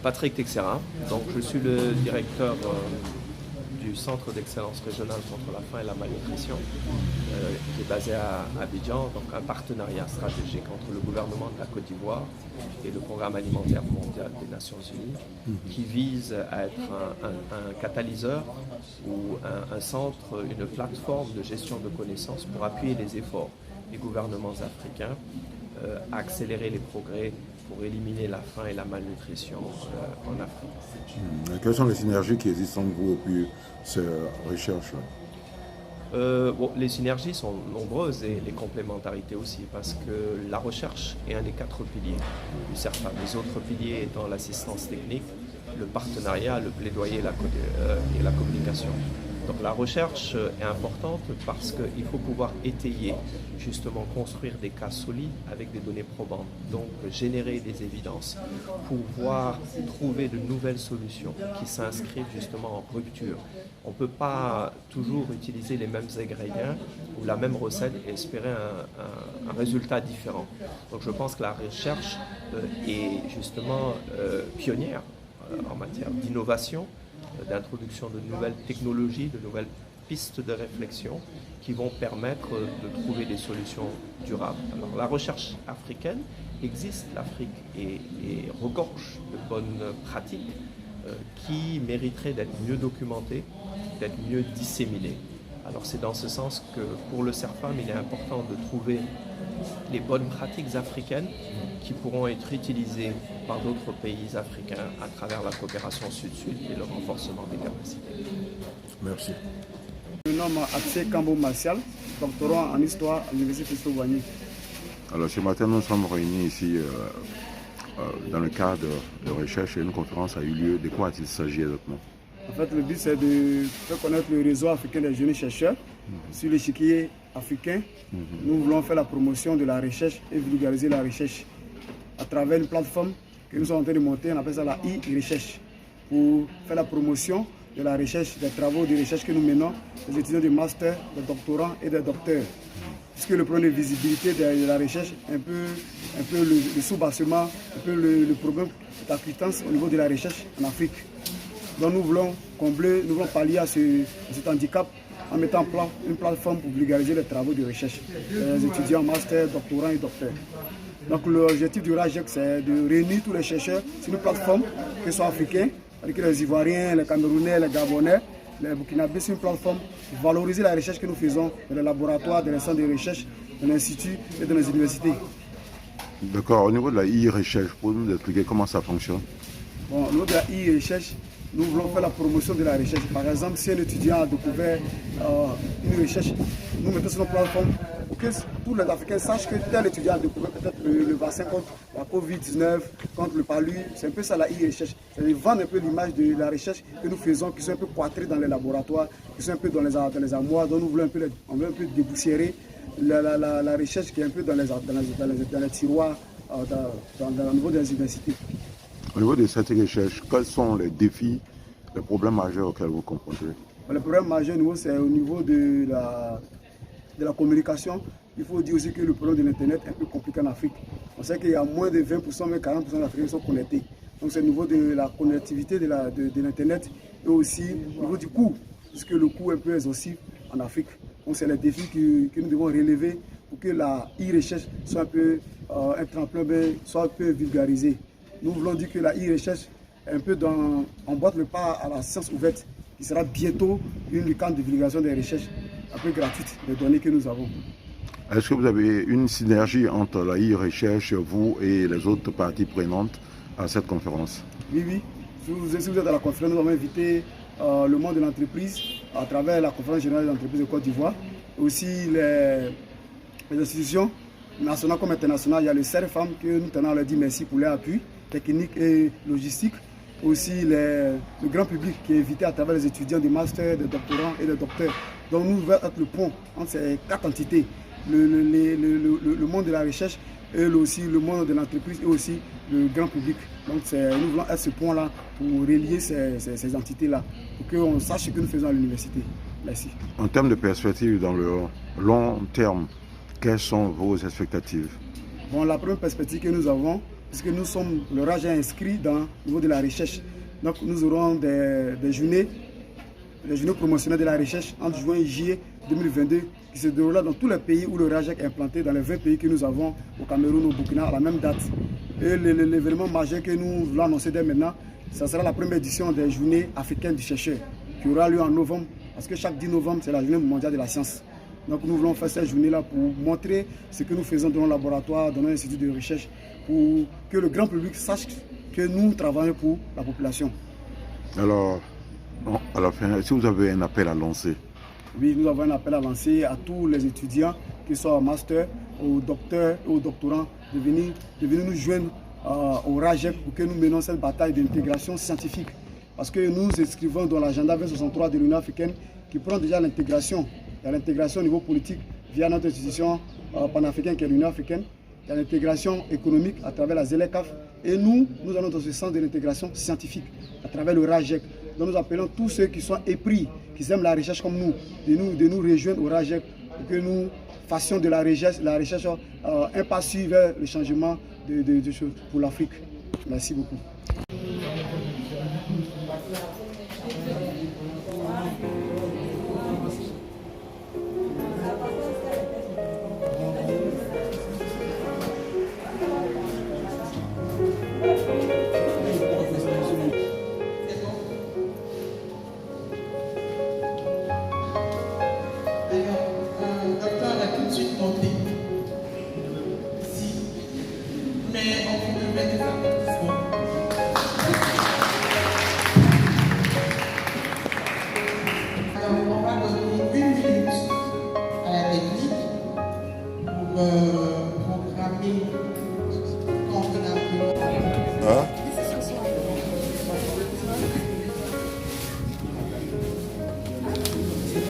Patrick Texera, donc je suis le directeur du Centre d'excellence régionale contre la faim et la malnutrition, qui est basé à Abidjan, donc un partenariat stratégique entre le gouvernement de la Côte d'Ivoire et le Programme alimentaire mondial des Nations Unies, qui vise à être un catalyseur ou un centre, une plateforme de gestion de connaissances pour appuyer les efforts des gouvernements africains à accélérer les progrès pour éliminer la faim et la malnutrition en Afrique. Quelles sont les synergies qui existent entre vous et puis ces recherches? Les synergies sont nombreuses et les complémentarités aussi, parce que la recherche est un des 4 piliers du CERFA. Les autres piliers étant l'assistance technique, le partenariat, le plaidoyer et la communication. Donc la recherche est importante parce qu'il faut pouvoir étayer, justement construire des cas solides avec des données probantes, donc générer des évidences, pouvoir trouver de nouvelles solutions qui s'inscrivent justement en rupture. On ne peut pas toujours utiliser les mêmes ingrédients ou la même recette et espérer un résultat différent. Donc je pense que la recherche est justement pionnière en matière d'innovation, d'introduction de nouvelles technologies, de nouvelles pistes de réflexion qui vont permettre de trouver des solutions durables. Alors la recherche africaine existe, l'Afrique est regorge de bonnes pratiques qui mériteraient d'être mieux documentées, d'être mieux disséminées. Alors c'est dans ce sens que pour le CERFAM, il est important de trouver les bonnes pratiques africaines qui pourront être utilisées par d'autres pays africains à travers la coopération sud-sud et le renforcement des capacités. Merci. Je me nomme Axel Kambo Martial, doctorant en histoire à l'Université Soubani. Alors ce matin, nous sommes réunis ici dans le cadre de recherche et une conférence a eu lieu. De quoi il s'agit exactement? En fait, le but c'est de faire connaître le réseau africain des jeunes chercheurs sur l'échiquier africain. Nous voulons faire la promotion de la recherche et vulgariser la recherche à travers une plateforme que nous sommes en train de monter, on appelle ça la e-recherche, pour faire la promotion de la recherche, des travaux de recherche que nous menons, des étudiants de master, des doctorants et des docteurs. Puisque le problème de visibilité de la recherche, un peu le sous-bassement, un peu le problème d'acquittance au niveau de la recherche en Afrique. Donc nous voulons combler, nous voulons pallier à cet handicap en mettant en place une plateforme pour vulgariser les travaux de recherche des étudiants master, doctorants et docteurs. Donc l'objectif du RAGEC, c'est de réunir tous les chercheurs sur une plateforme, que ce soit africains, avec les Ivoiriens, les Camerounais, les Gabonais, les Burkinabés, sur une plateforme pour valoriser la recherche que nous faisons dans les laboratoires, dans les centres de recherche, dans les instituts et dans les universités. D'accord, au niveau de la e-recherche, pour nous expliquer comment ça fonctionne? Bon, au niveau de la e-recherche, nous voulons faire la promotion de la recherche. Par exemple, si un étudiant a découvert une recherche, nous mettons sur notre plateforme pour que tous les Africains sachent que tel étudiant a découvert peut-être le vaccin contre la COVID-19, contre le palu. C'est un peu ça la e-recherche. C'est de vendre un peu l'image de la recherche que nous faisons, qui sont un peu cloîtrés dans les laboratoires, qui sont un peu dans les armoires. Donc nous voulons un peu déboussiérer la recherche qui est un peu dans les tiroirs au niveau des universités. Au niveau de cette recherche, quels sont les défis, les problèmes majeurs auxquels vous confrontez? Le problème majeur, c'est au niveau de la communication. Il faut dire aussi que le problème de l'Internet est un peu compliqué en Afrique. On sait qu'il y a moins de 20%, mais 40% d'Africains sont connectés. Donc c'est au niveau de la connectivité de l'Internet et aussi au niveau du coût, puisque le coût est un peu exhaustif en Afrique. Donc c'est les défis que nous devons relever pour que la e-recherche soit un peu un tremplin, soit un peu vulgarisée. Nous voulons dire que la e-recherche est un peu emboîte le pas à la science ouverte, qui sera bientôt une licorne de vulgarisation des recherches un peu gratuite des données que nous avons. Est-ce que vous avez une synergie entre la e-recherche, vous et les autres parties prenantes à cette conférence? Oui. Si vous êtes à la conférence, nous avons invité le monde de l'entreprise à travers la conférence générale des entreprises de Côte d'Ivoire, aussi les institutions nationales comme internationales. Il y a le CERFAM que nous tenons à leur dire merci pour leur appui technique et logistique. Aussi le grand public qui est invité à travers les étudiants des masters, des doctorants et des docteurs. Donc nous voulons être le pont entre ces 4 entités, le monde de la recherche et aussi le monde de l'entreprise et aussi le grand public. Donc nous voulons être ce pont-là pour relier ces entités-là, pour qu'on sache ce que nous faisons à l'université. Merci. En termes de perspective dans le long terme, quelles sont vos expectatives? Bon, la première perspective que nous avons, puisque nous sommes, le RAGEC est inscrit au niveau de la recherche. Donc nous aurons des journées promotionnelles de la recherche entre juin et juillet 2022 qui se déroulera dans tous les pays où le RAGEC est implanté, dans les 20 pays que nous avons au Cameroun, au Burkina, à la même date. Et l'événement majeur que nous voulons annoncer dès maintenant, ça sera la première édition des journées africaines du chercheur qui aura lieu en novembre, parce que chaque 10 novembre, c'est la journée mondiale de la science. Donc nous voulons faire cette journée-là pour montrer ce que nous faisons dans nos laboratoires, dans nos instituts de recherche, pour que le grand public sache que nous travaillons pour la population. Alors, à la fin, est-ce que vous avez un appel à lancer? Oui, nous avons un appel à lancer à tous les étudiants, qu'ils soient en master, aux docteurs et aux doctorants, de venir nous joindre au RAGEC pour que nous menions cette bataille d'intégration scientifique. Parce que nous inscrivons dans l'agenda 2063 de l'Union africaine qui prend déjà l'intégration. Il y a l'intégration au niveau politique via notre institution panafricaine qui est l'Union africaine. Il y a l'intégration économique à travers la ZLECAF. Et nous allons dans ce sens de l'intégration scientifique à travers le RAGEC. Donc nous appelons tous ceux qui sont épris, qui aiment la recherche comme nous, de nous rejoindre au RAGEC pour que nous fassions de la recherche un pas sûr vers le changement de choses pour l'Afrique. Merci beaucoup.